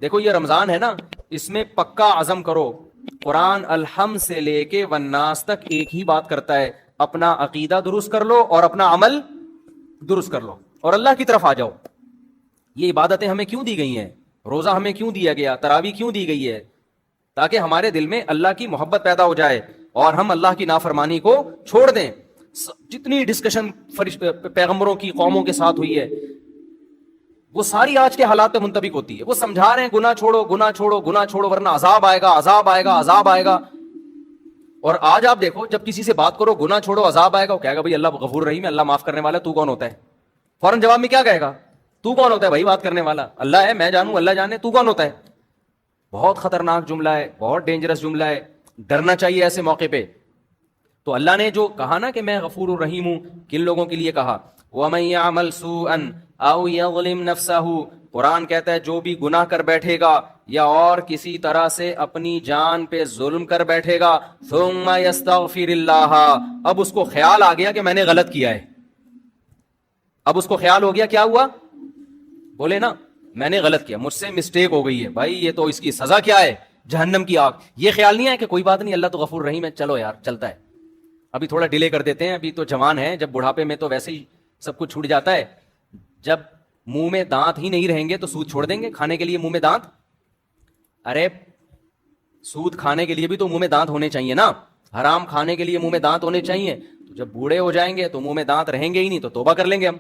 دیکھو یہ رمضان ہے نا، اس میں پکا عزم کرو، قرآن الحمد سے لے کے والناس تک ایک ہی بات کرتا ہے، اپنا عقیدہ درست کر لو اور اپنا عمل درست کر لو اور اللہ کی طرف آ جاؤ۔ یہ عبادتیں ہمیں کیوں دی گئی ہیں؟ روزہ ہمیں کیوں دیا گیا؟ تراویح کیوں دی گئی ہے؟ تاکہ ہمارے دل میں اللہ کی محبت پیدا ہو جائے اور ہم اللہ کی نافرمانی کو چھوڑ دیں۔ جتنی ڈسکشن پیغمبروں کی قوموں کے ساتھ ہوئی ہے وہ ساری آج کے حالات پہ منطبق ہوتی ہے۔ وہ سمجھا رہے ہیں گناہ چھوڑو، گناہ چھوڑو، گناہ چھوڑو ورنہ عذاب آئے گا، عذاب آئے گا، عذاب آئے گا۔ اور آج آپ دیکھو جب کسی سے بات کرو گناہ چھوڑو عذاب آئے گا، وہ کہے گا بھائی اللہ غفور رحیم ہے، اللہ معاف کرنے والا، تو کون ہوتا ہے؟ فوراً جواب میں کیا کہے گا؟ تو کون ہوتا ہے بھائی بات کرنے والا؟ اللہ ہے، میں جانوں، اللہ جانے، تو کون ہوتا ہے؟ بہت خطرناک جملہ ہے، بہت ڈینجرس جملہ ہے، ڈرنا چاہیے ایسے موقع پہ۔ تو اللہ نے جو کہا نا کہ میں غفور الرحیم ہوں، کن لوگوں کے لیے کہا؟ وَمَن يَعْمَلْ سُوءًا أَوْ يَظْلِمْ نَفْسَهُ، قرآن کہتا ہے جو بھی گناہ کر بیٹھے گا یا اور کسی طرح سے اپنی جان پہ ظلم کر بیٹھے گا، ثُمَّ يَسْتَغْفِرِ اللَّهَ، اب اس کو خیال آ گیا کہ میں نے غلط کیا ہے، اب اس کو خیال ہو گیا، کیا ہوا؟ بولے نا میں نے غلط کیا، مجھ سے مسٹیک ہو گئی ہے، بھائی یہ تو اس کی سزا کیا ہے؟ جہنم کی آگ۔ یہ خیال نہیں ہے کہ کوئی بات نہیں اللہ تو غفور رحیم ہے، چلو یار چلتا ہے، ابھی تھوڑا ڈیلے کر دیتے ہیں، ابھی تو جوان ہے، جب بڑھاپے میں تو ویسے ہی سب کچھ چھوٹ جاتا ہے، جب منہ میں دانت ہی نہیں رہیں گے تو سود چھوڑ دیں گے کھانے کے لیے منہ میں دانت؟ ارے سود کھانے کے لیے بھی تو منہ میں دانت ہونے چاہیے نا، حرام کھانے کے لیے منہ میں دانت ہونے چاہیے۔ تو جب بوڑھے ہو جائیں گے تو منہ میں دانت رہیں گے ہی نہیں، تو توبہ کر لیں گے ہم۔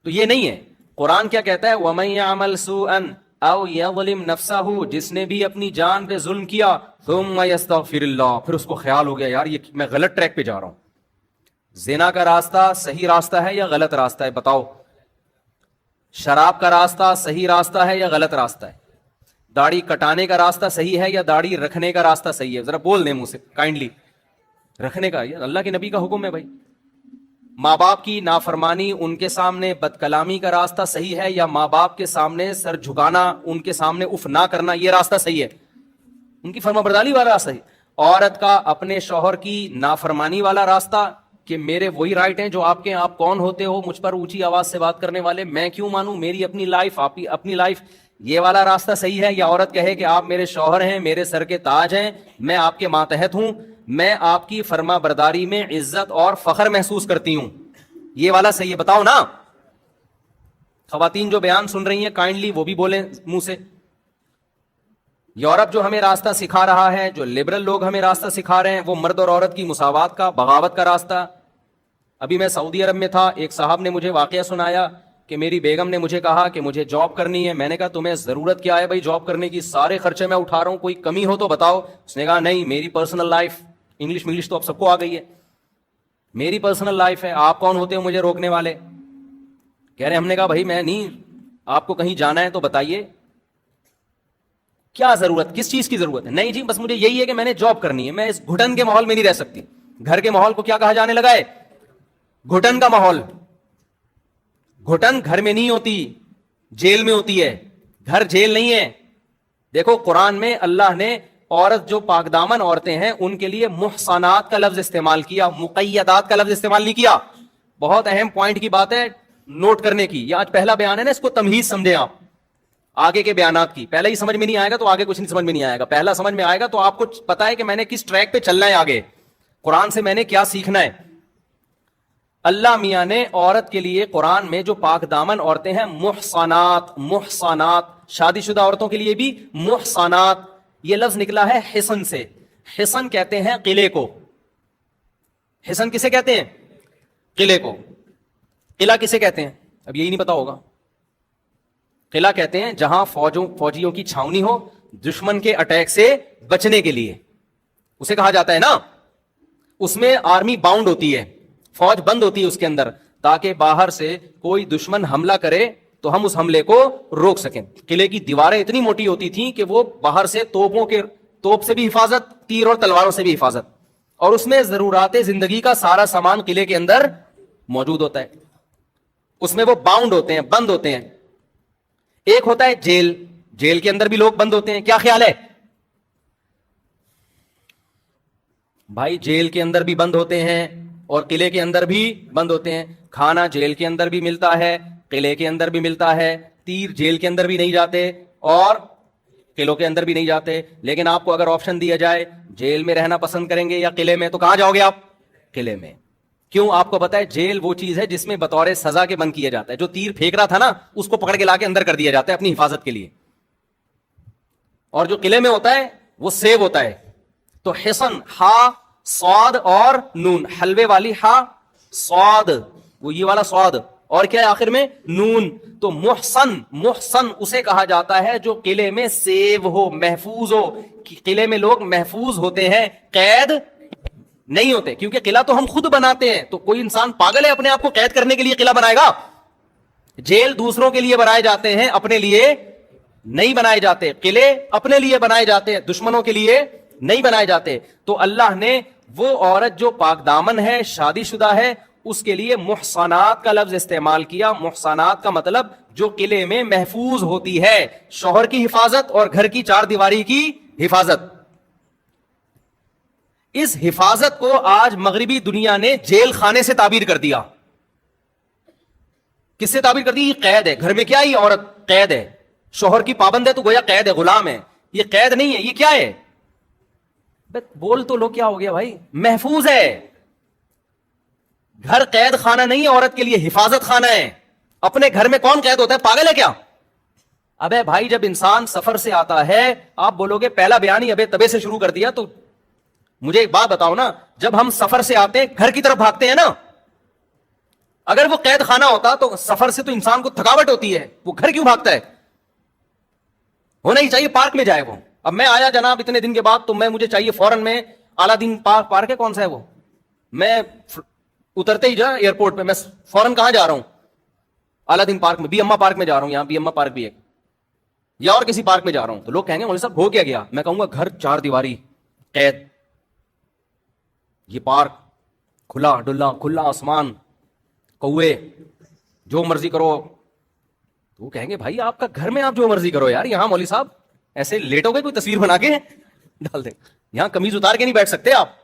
تو یہ نہیں ہے، قرآن کیا کہتا ہے؟ وَمَن يَعْمَلْ سُوءًا أَوْ يَظْلِمْ نَفْسَهُ، جس نے بھی اپنی جان پہ ظلم کیا، ثُمَّ يَسْتَغْفِرِ اللَّهُ، پھر اس کو خیال ہو گیا یار یہ میں غلط ٹریک پہ جا رہا ہوں۔ زنا کا راستہ صحیح راستہ ہے یا غلط راستہ ہے؟ بتاؤ۔ شراب کا راستہ صحیح راستہ ہے یا غلط راستہ ہے؟ داڑھی کٹانے کا راستہ صحیح ہے یا داڑھی رکھنے کا راستہ صحیح ہے؟ ذرا بول دیں منہ سے کائنڈلی۔ رکھنے کا، یہ اللہ کے نبی کا حکم ہے بھائی۔ ماں باپ کی نافرمانی، ان کے سامنے بد کلامی کا راستہ صحیح ہے یا ماں باپ کے سامنے سر جھکانا، ان کے سامنے اف نہ کرنا، یہ راستہ صحیح ہے؟ ان کی فرما برداری والا راستہ ہے۔ عورت کا اپنے شوہر کی نافرمانی والا راستہ کہ میرے وہی رائٹ ہیں جو آپ کے، آپ کون ہوتے ہو مجھ پر اونچی آواز سے بات کرنے والے، میں کیوں مانوں، میری اپنی لائف، آپ کی اپنی لائف، یہ والا راستہ صحیح ہے؟ یا عورت کہے کہ آپ میرے شوہر ہیں، میرے سر کے تاج ہیں، میں آپ کے ماتحت ہوں، میں آپ کی فرما برداری میں عزت اور فخر محسوس کرتی ہوں، یہ والا صحیح ہے؟ بتاؤ نا۔ خواتین جو بیان سن رہی ہیں کائنڈلی وہ بھی بولیں منہ سے۔ یورپ جو ہمیں راستہ سکھا رہا ہے، جو لبرل لوگ ہمیں راستہ سکھا رہے ہیں، وہ مرد اور عورت کی مساوات کا، بغاوت کا راستہ۔ ابھی میں سعودی عرب میں تھا، ایک صاحب نے مجھے واقعہ سنایا کہ میری بیگم نے مجھے کہا کہ مجھے جاب کرنی ہے۔ میں نے کہا تمہیں ضرورت کیا ہے بھائی جاب کرنے کی، سارے خرچے میں اٹھا رہا ہوں، کوئی کمی ہو تو بتاؤ۔ اس نے کہا نہیں، میری پرسنل لائف، انگلش تو اب سب کو آ گئی ہے، میری پرسنل لائف ہے، آپ کون ہوتے ہو مجھے روکنے والے؟ کہہ رہے ہم نے کہا بھائی میں نہیں، آپ کو کہیں جانا ہے تو بتائیے کیا ضرورت، کس چیز کی ضرورت ہے؟ نہیں جی بس مجھے یہی ہے کہ میں نے جاب کرنی ہے، میں اس گھٹن کے ماحول میں نہیں رہ سکتی۔ گھر کے ماحول کو کیا کہا جانے لگا ہے؟ گھٹن کا ماحول۔ گھٹن گھر میں نہیں ہوتی، جیل میں ہوتی ہے، گھر جیل نہیں ہے۔ دیکھو قرآن میں اللہ نے عورت جو پاک دامن عورتیں ہیں ان کے لیے محصنات کا لفظ استعمال کیا، مقیدات کا لفظ استعمال نہیں کیا۔ بہت اہم پوائنٹ کی بات ہے نوٹ کرنے کی، یہ آج پہلا بیان ہے نا، اس کو تمہیز سمجھیں آپ آگے کے بیانات کی۔ پہلا ہی سمجھ میں نہیں آئے گا تو آگے کچھ نہیں سمجھ میں نہیں آئے گا، پہلا سمجھ میں آئے گا تو آپ کو پتا ہے کہ میں نے کس ٹریک پہ چلنا ہے، آگے قرآن سے میں نے کیا سیکھنا ہے۔ اللہ میاں نے عورت کے لیے قرآن میں جو پاک دامن عورتیں ہیں، محصنات، شادی شدہ عورتوں کے لیے بھی محصنات، یہ لفظ نکلا ہے حصن سے۔ حصن کہتے ہیں قلعے کو۔ حصن کسے کہتے ہیں؟ قلعے کو۔ قلعہ کسے کہتے ہیں؟ اب یہی نہیں پتا ہوگا۔ قلعہ کہتے ہیں جہاں فوجیوں کی چھاونی ہو، دشمن کے اٹیک سے بچنے کے لیے، اسے کہا جاتا ہے نا۔ اس میں آرمی باؤنڈ ہوتی ہے، فوج بند ہوتی ہے اس کے اندر، تاکہ باہر سے کوئی دشمن حملہ کرے تو ہم اس حملے کو روک سکیں۔ قلعے کی دیواریں اتنی موٹی ہوتی تھیں کہ وہ باہر سے توپ سے بھی حفاظت، تیر اور تلواروں سے بھی حفاظت، اور اس میں ضرورات زندگی کا سارا سامان قلعے کے اندر موجود ہوتا ہے۔ اس میں وہ باؤنڈ ہوتے ہیں، بند ہوتے ہیں۔ ایک ہوتا ہے جیل، جیل کے اندر بھی لوگ بند ہوتے ہیں، کیا خیال ہے بھائی؟ جیل کے اندر بھی بند ہوتے ہیں اور قلعے کے اندر بھی بند ہوتے ہیں۔ کھانا جیل کے اندر بھی ملتا ہے، قلعے کے اندر بھی ملتا ہے، تیر جیل کے اندر بھی نہیں جاتے اور قلعوں کے اندر بھی نہیں جاتے. لیکن آپ کو اگر آپشن دیا جائے جیل میں رہنا پسند کریں گے یا قلعے میں, تو کہاں جاؤ گے آپ؟ قلعے میں. کیوں؟ آپ کو پتا ہے جیل وہ چیز ہے جس میں بطور سزا کے بند کیا جاتا ہے. جو تیر پھینک رہا تھا نا اس کو پکڑ کے لا کے اندر کر دیا جاتا ہے اپنی حفاظت کے لیے, اور جو قلعے میں ہوتا ہے وہ سیو ہوتا ہے. تو حصن, ہا صاد اور نون, حلوے والی ہا صاد, وہ یہ والا صاد, اور کیا ہے آخر میں؟ نون. تو محسن, محسن اسے کہا جاتا ہے جو قلعے میں سیو ہو, محفوظ ہو. قلعے میں لوگ محفوظ ہوتے ہیں, قید نہیں ہوتے, کیونکہ قلعہ تو ہم خود بناتے ہیں. تو کوئی انسان پاگل ہے اپنے آپ کو قید کرنے کے لیے قلعہ بنائے گا؟ جیل دوسروں کے لیے بنائے جاتے ہیں, اپنے لیے نہیں بنائے جاتے. قلعے اپنے لیے بنائے جاتے ہیں, دشمنوں کے لیے نہیں بنائے جاتے. تو اللہ نے وہ عورت جو پاک دامن ہے, شادی شدہ ہے, اس کے لیے محصنات کا لفظ استعمال کیا. محصنات کا مطلب جو قلعے میں محفوظ ہوتی ہے, شوہر کی حفاظت اور گھر کی چار دیواری کی حفاظت. اس حفاظت کو آج مغربی دنیا نے جیل خانے سے تعبیر کر دیا. کس سے تعبیر کر دی؟ یہ قید ہے. گھر میں کیا؟ یہ عورت قید ہے, شوہر کی پابند ہے تو گویا قید ہے, غلام ہے. یہ قید نہیں ہے, یہ کیا ہے؟ بول تو لو, کیا ہو گیا بھائی؟ محفوظ ہے. گھر قید خانہ نہیں ہے, عورت کے لیے حفاظت خانہ ہے. اپنے گھر میں کون قید ہوتا ہے؟ پاگل ہے کیا؟ ابے بھائی جب انسان سفر سے آتا ہے, آپ بولو گے پہلا بیان ہی ابے تبے سے شروع کر دیا, تو مجھے ایک بات بتاؤ نا, جب ہم سفر سے آتے ہیں گھر کی طرف بھاگتے ہیں نا, اگر وہ قید خانہ ہوتا تو سفر سے تو انسان کو تھکاوٹ ہوتی ہے, وہ گھر کیوں بھاگتا ہے؟ ہونا ہی چاہیے پارک میں جائے وہ. اب میں آیا جناب اتنے دن کے بعد, تو مجھے چاہیے فوراً میں اعلیٰ دین پارک ہے, کون سا ہے وہ, میں اترتے ہی جا ایئرپورٹ پہ میں فوراً کہاں جا رہا ہوں؟ اعلیٰ دین پارک میں, بی اما پارک میں جا رہا ہوں, یہاں بی اما پارک بھی ہے, یا اور کسی پارک میں جا رہا ہوں. تو لوگ کہیں گے مولوی صاحب ہو کیا گیا؟ میں کہوں گا گھر چار دیواری قید, یہ پارک کھلا ڈلا, کھلا آسمان, کوے, جو مرضی کرو. تو کہیں گے بھائی آپ کا گھر میں آپ جو مرضی کرو یار, یہاں مولوی صاحب ایسے لیٹو گے کوئی تصویر بنا کے ڈال دیں, یہاں قمیض اتار کے نہیں بیٹھ سکتے آپ.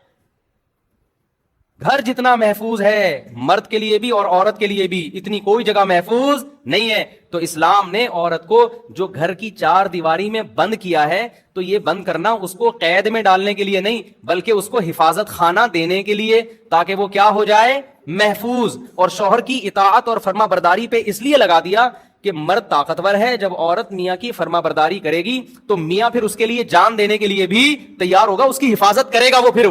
گھر جتنا محفوظ ہے مرد کے لیے بھی اور عورت کے لیے بھی, اتنی کوئی جگہ محفوظ نہیں ہے. تو اسلام نے عورت کو جو گھر کی چار دیواری میں بند کیا ہے, تو یہ بند کرنا اس کو قید میں ڈالنے کے لیے نہیں, بلکہ اس کو حفاظت خانہ دینے کے لیے, تاکہ وہ کیا ہو جائے؟ محفوظ. اور شوہر کی اطاعت اور فرما برداری پہ اس لیے لگا دیا کہ مرد طاقتور ہے, جب عورت میاں کی فرما برداری کرے گی تو میاں پھر اس کے لیے جان دینے کے لیے بھی تیار ہوگا, اس کی حفاظت کرے گا, وہ پھر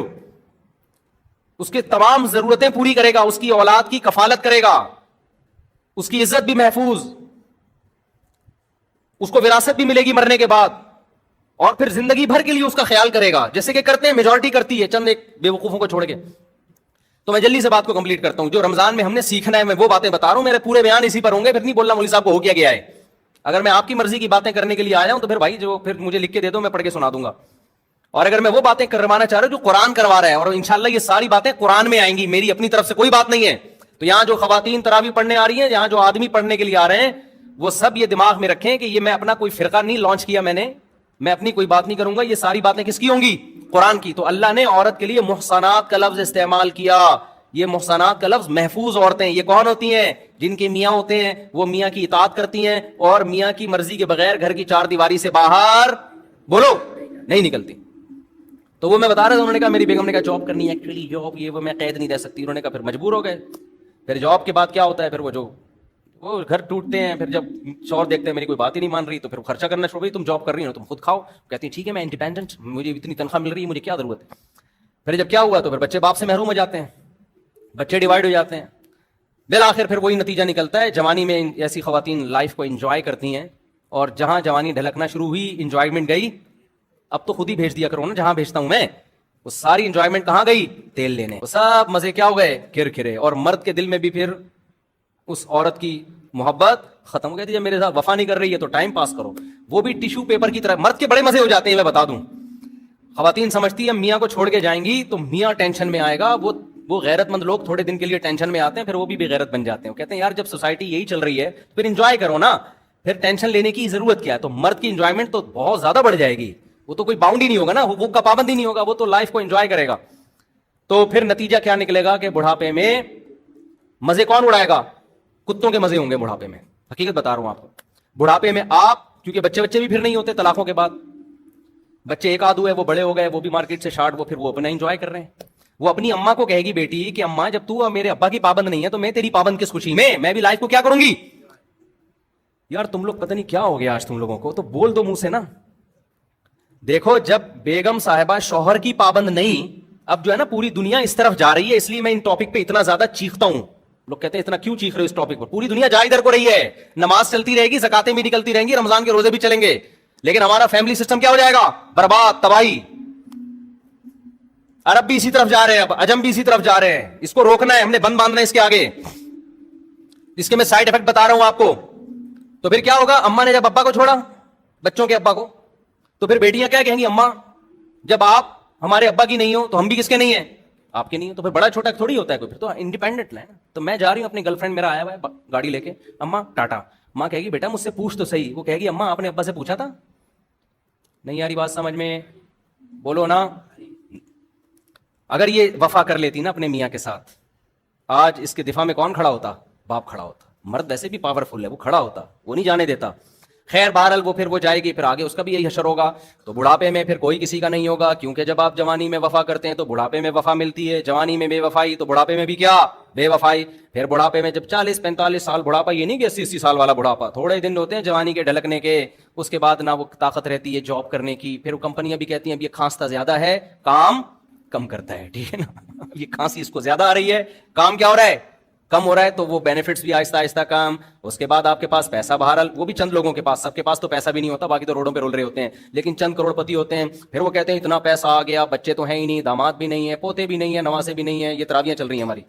اس کے تمام ضرورتیں پوری کرے گا, اس کی اولاد کی کفالت کرے گا, اس کی عزت بھی محفوظ, اس کو وراثت بھی ملے گی مرنے کے بعد, اور پھر زندگی بھر کے لیے اس کا خیال کرے گا, جیسے کہ کرتے ہیں, میجورٹی کرتی ہے, چند ایک بے وقوفوں کو چھوڑ کے. تو میں جلدی سے بات کو کمپلیٹ کرتا ہوں. جو رمضان میں ہم نے سیکھنا ہے میں وہ باتیں بتا رہا ہوں, میرے پورے بیان اسی پر ہوں گے, پھر نہیں بولنا مولوی صاحب کو ہو کیا گیا ہے. اگر میں آپ کی مرضی کی باتیں کرنے کے لیے آیا ہوں تو پھر بھائی جو پھر مجھے لکھ کے دے دو, میں پڑھ کے سنا دوں گا. اور اگر میں وہ باتیں کروانا چاہ رہا ہوں جو قرآن کروا رہا ہے, اور انشاءاللہ یہ ساری باتیں قرآن میں آئیں گی, میری اپنی طرف سے کوئی بات نہیں ہے. تو یہاں جو خواتین تراویح پڑھنے آ رہی ہیں, یہاں جو آدمی پڑھنے کے لیے آ رہے ہیں, وہ سب یہ دماغ میں رکھیں کہ یہ میں اپنا کوئی فرقہ نہیں لانچ کیا, میں اپنی کوئی بات نہیں کروں گا, یہ ساری باتیں کس کی ہوں گی؟ قرآن کی. تو اللہ نے عورت کے لیے محصنات کا لفظ استعمال کیا. یہ محصنات کا لفظ محفوظ عورتیں, یہ کون ہوتی ہیں؟ جن کے میاں ہوتے ہیں, وہ میاں کی اطاعت کرتی ہیں اور میاں کی مرضی کے بغیر گھر کی چار دیواری سے باہر بولو نہیں نکلتی. تو وہ میں بتا رہا تھا, انہوں نے کہا میری بیگم نے کہا جاب کرنی ہے, ایکچولی جاب یہ وہ میں قید نہیں دے سکتی. انہوں نے کہا پھر مجبور ہو گئے. پھر جاب کے بعد کیا ہوتا ہے, پھر وہ گھر ٹوٹتے ہیں. پھر جب شوہر دیکھتے ہیں میری کوئی بات ہی نہیں مان رہی, تو پھر خرچہ کرنا شروع. تم جاب کر رہی ہو تم خود کھاؤ. کہتی ہیں ٹھیک ہے میں انڈیپینڈنٹ, مجھے اتنی تنخواہ مل رہی ہے, مجھے کیا ضرورت ہے. پھر جب کیا ہوا تو پھر بچے باپ سے محروم ہو جاتے ہیں, بچے ڈیوائڈ ہو جاتے ہیں. بالآخر پھر وہی نتیجہ نکلتا ہے. جوانی میں ایسی خواتین لائف کو انجوائے کرتی ہیں, اور جہاں جوانی ڈھلکنا شروع ہوئی انجوائمنٹ گئی. اب تو خود ہی بھیج دیا کرو نا جہاں بھیجتا ہوں میں, وہ ساری انجوائمنٹ کہاں گئی؟ تیل لینے. وہ سب مزے کیا ہو گئے؟ کرکرے. اور مرد کے دل میں بھی پھر اس عورت کی محبت ختم ہو گئی. جب میرے ساتھ وفا نہیں کر رہی ہے تو ٹائم پاس کرو. وہ بھی ٹیشو پیپر کی طرح. مرد کے بڑے مزے ہو جاتے ہیں, میں بتا دوں. خواتین سمجھتی ہیں میاں کو چھوڑ کے جائیں گی تو میاں ٹینشن میں آئے گا. وہ غیرت مند لوگ تھوڑے دن کے لیے ٹینشن میں آتے ہیں, پھر وہ بھی غیرت بن جاتے ہیں. کہتے ہیں یار جب سوسائٹی یہی چل رہی ہے پھر انجوائے کرو نا, پھر ٹینشن لینے کی ضرورت کیا ہے. تو مرد کی انجوائمنٹ تو بہت زیادہ بڑھ جائے گی. وہ تو کوئی باؤنڈ ہی نہیں ہوگا نا, حقوق کا پابند ہی نہیں ہوگا, وہ تو لائف کو انجوائے کرے گا. تو پھر نتیجہ کیا نکلے گا کہ بڑھاپے میں مزے کون اڑائے گا؟ کتوں کے مزے ہوں گے بڑھاپے میں. حقیقت بتا رہا ہوں آپ کو. بڑھاپے میں آپ کیونکہ بچے بھی پھر نہیں ہوتے طلاقوں کے بعد, بچے ایک آدھ ہوئے, وہ بڑے ہو گئے, وہ بھی مارکیٹ سے شارٹ, وہ پھر وہ اپنا انجوائے کر رہے ہیں. وہ اپنی اماں کو کہے گی بیٹی کہ اماں جب تو میرے ابا کی پابند نہیں ہے تو میں تیری پابند کس خوشی میں بھی لائف کو کیا کروں گی. یار تم لوگ پتہ نہیں کیا ہو گیا آج تم لوگوں کو, تو بول دو منہ سے نا. دیکھو جب بیگم صاحبہ شوہر کی پابند نہیں, اب جو ہے نا پوری دنیا اس طرف جا رہی ہے, اس لیے میں ان ٹاپک پہ اتنا زیادہ چیختا ہوں. لوگ کہتے ہیں اتنا کیوں چیخ رہے ہو اس ٹاپک پر, پوری دنیا جا ادھر کو رہی ہے, نماز چلتی رہے گی, زکاتیں بھی نکلتی رہیں گی, رمضان کے روزے بھی چلیں گے, لیکن ہمارا فیملی سسٹم کیا ہو جائے گا, برباد, تباہی. عرب بھی اسی طرف جا رہے ہیں, اب عجم بھی اسی طرف جا رہے ہیں, اس کو روکنا ہے, ہم نے بند باندھنا ہے اس کے آگے. اس کے میں سائڈ افیکٹ بتا رہا ہوں آپ کو. تو پھر کیا ہوگا, اما نے جب ابا کو چھوڑا, بچوں کے ابا کو, تو پھر بیٹیاں کیا کہیں گی, اما جب آپ ہمارے ابا کی نہیں ہو تو ہم بھی کس کے نہیں ہیں, آپ کے نہیں ہو. تو پھر بڑا چھوٹا تھوڑی ہوتا ہے کوئی, پھر تو انڈیپینڈنٹ ہے نا. تو میں جا رہی ہوں, اپنی گرل فرینڈ میرا آیا ہوا ہے گاڑی لے کے, اما ٹاٹا. ماں کہے گی بیٹا مجھ سے پوچھ تو صحیح. وہ کہے گی اما آپ نے ابا سے پوچھا تھا, نہیں یاری بات سمجھ میں, بولو نا. اگر یہ وفا کر لیتی نا اپنے میاں کے ساتھ, آج اس کے دفاع میں کون کھڑا ہوتا, باپ کھڑا ہوتا. مرد ویسے بھی پاورفل ہے, وہ کھڑا ہوتا, وہ نہیں جانے دیتا. خیر بہرحال وہ پھر وہ جائے گی, پھر آگے اس کا بھی یہی حشر ہوگا. تو بڑھاپے میں پھر کوئی کسی کا نہیں ہوگا, کیونکہ جب آپ جوانی میں وفا کرتے ہیں تو بڑھاپے میں وفا ملتی ہے. جوانی میں بے وفائی تو بڑھاپے میں بھی کیا, بے وفائی. پھر بڑھاپے میں جب 40-45 سال بڑھاپا, یہ نہیں کہ 80 سال والا بڑھاپا, تھوڑے دن ہوتے ہیں جوانی کے ڈھلکنے کے, اس کے بعد نہ وہ طاقت رہتی ہے جاب کرنے کی. پھر وہ کمپنیاں بھی کہتی ہیں اب یہ کھانستا زیادہ ہے, کام کم کرتا ہے, ٹھیک ہے نا, یہ کھانسی اس کو زیادہ آ رہی ہے, کام کیا ہو رہا ہے, کم ہو رہا ہے. تو وہ بینیفٹس بھی آہستہ آہستہ کم. اس کے بعد آپ کے پاس پیسہ بہرحال, وہ بھی چند لوگوں کے پاس, سب کے پاس تو پیسہ بھی نہیں ہوتا, باقی تو روڈوں پہ رول رہے ہوتے ہیں, لیکن چند کروڑ پتی ہوتے ہیں. پھر وہ کہتے ہیں اتنا پیسہ آ گیا, بچے تو ہیں ہی نہیں, داماد بھی نہیں ہے, پوتے بھی نہیں ہیں, نواسے بھی نہیں ہیں, یہ تراویاں چل رہی ہیں ہماری,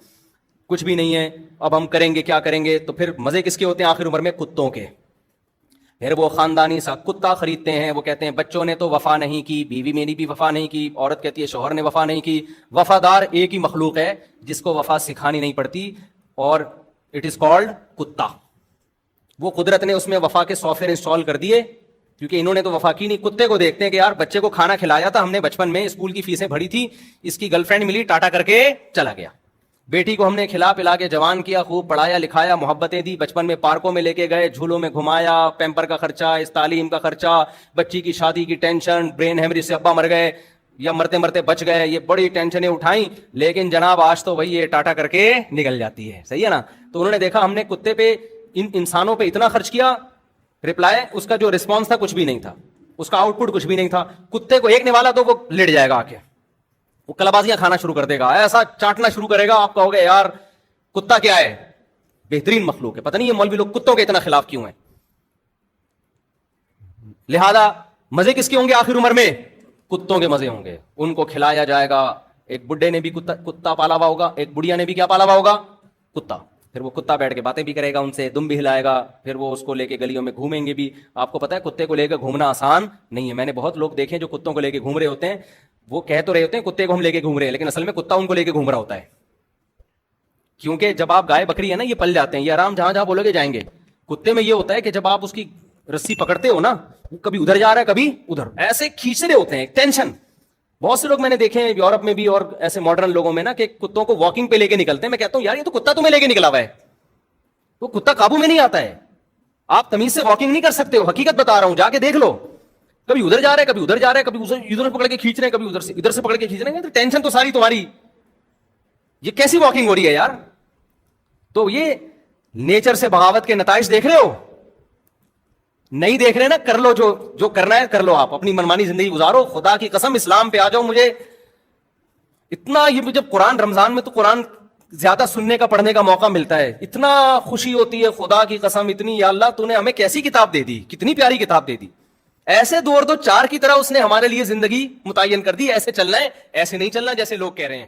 کچھ بھی نہیں ہے, اب ہم کریں گے کیا کریں گے. تو پھر مزے کس کے ہوتے ہیں آخر عمر میں, کتوں کے. پھر وہ خاندانی سا کتا خریدتے ہیں, وہ کہتے ہیں بچوں نے تو وفا نہیں کی, بیوی میری بھی وفا نہیں کی, عورت کہتی ہے شوہر نے وفا نہیں کی. وفادار ایک ہی مخلوق ہے جس کو وفا سکھانی نہیں پڑتی, اور اٹ از کالڈ کتا. وہ قدرت نے اس میں وفا کے سافٹ ویئر انسٹال کر دیے, کیونکہ انہوں نے تو وفا کی نہیں. کتے کو دیکھتے ہیں کہ یار بچے کو کھانا کھلایا تھا ہم نے بچپن میں, اسکول کی فیسیں بھری تھی, اس کی گرل فرینڈ ملی, ٹاٹا کر کے چلا گیا. بیٹی کو ہم نے کھلا پلا کے جوان کیا, خوب پڑھایا لکھایا, محبتیں دی, بچپن میں پارکوں میں لے کے گئے, جھولوں میں گھمایا, پیمپر کا خرچہ, اس تعلیم کا خرچہ, بچی کی شادی کی ٹینشن, برین ہیمریج سے ابا مر گئے یا مرتے مرتے بچ گئے, یہ بڑی ٹینشنیں اٹھائیں. لیکن جناب آج تو وہی یہ ٹاٹا کر کے نکل جاتی ہے, صحیح ہے نا. تو انہوں نے دیکھا ہم نے کتے پہ, ان انسانوں پہ اتنا خرچ کیا, رپلائی اس کا جو رسپانس تھا کچھ بھی نہیں تھا, اس کا آؤٹ پٹ کچھ بھی نہیں تھا. کتے کو ایک نوالا تو وہ لٹ جائے گا آ کے, وہ کلابازیاں کھانا شروع کر دے گا, ایسا چاٹنا شروع کرے گا, آپ کہو گے یار کتا کیا ہے, بہترین مخلوق ہے. پتہ نہیں یہ مولوی لوگ کتوں کے اتنا خلاف کیوں ہیں. لہذا مزے کس کے ہوں گے آخر عمر میں, کتوں کے مزے ہوں گے. ان کو کھلایا جائے گا. ایک بڈھے نے بھی کتا پالا ہوا ہوگا, ایک بڑھیا نے بھی کیا پالا ہوا ہوگا, کتا. پھر وہ کتا بیٹھ کے باتیں بھی کرے گا ان سے, دم بھی ہلائے گا, پھر وہ اس کو لے کے گلیوں میں گھومیں گے بھی. آپ کو پتا ہے کتے کو لے کے گھومنا آسان نہیں ہے. میں نے بہت لوگ دیکھے جو کتوں کو لے کے گھوم رہے ہوتے ہیں, وہ کہہ تو رہے ہوتے ہیں کتے کو ہم لے کے گھوم رہے ہیں, لیکن اصل میں کتا ان کو لے کے گھوم رہا ہوتا ہے. کیونکہ جب آپ گائے بکری ہے نا, یہ پل جاتے ہیں, یہ آرام جہاں جہاں بولو گے جائیں گے. کتے میں یہ ہوتا ہے کہ جب آپ اس کی رسی پکڑتے ہو نا, وہ کبھی ادھر جا رہا ہے کبھی ادھر, ایسے کھینچ رہے ہوتے ہیں, ٹینشن. بہت سے لوگ میں نے دیکھے ہیں یورپ میں بھی اور ایسے ماڈرن لوگوں میں نا, کہ کتوں کو واکنگ پہ لے کے نکلتے ہیں. میں کہتا ہوں یار یہ تو کتا تمہیں لے کے نکلا ہوا ہے, وہ کتا قابو میں نہیں آتا ہے. آپ تمیز سے واکنگ نہیں کر سکتے ہو, حقیقت بتا رہا ہوں, جا کے دیکھ لو. کبھی ادھر جا رہا ہے کبھی ادھر جا رہا ہے, کبھی ادھر پکڑ کے کھینچ رہے ہیں, کبھی ادھر سے پکڑ کے کھینچ رہے ہیں. ٹینشن تو ساری تمہاری, یہ کیسی واکنگ ہو رہی ہے یار. تو یہ نیچر سے بغاوت کے نتائج دیکھ رہے ہو, نہیں دیکھ رہے نا, کر لو جو کرنا ہے کر لو, آپ اپنی منمانی زندگی گزارو. خدا کی قسم اسلام پہ آ جاؤ. مجھے اتنا, یہ جب قرآن رمضان میں تو قرآن زیادہ سننے کا پڑھنے کا موقع ملتا ہے, اتنا خوشی ہوتی ہے خدا کی قسم اتنی, یا اللہ تو نے ہمیں کیسی کتاب دے دی, کتنی پیاری کتاب دے دی. ایسے دو اور دو چار کی طرح اس نے ہمارے لیے زندگی متعین کر دی. ایسے چلنا ہے, ایسے نہیں چلنا جیسے لوگ کہہ رہے ہیں.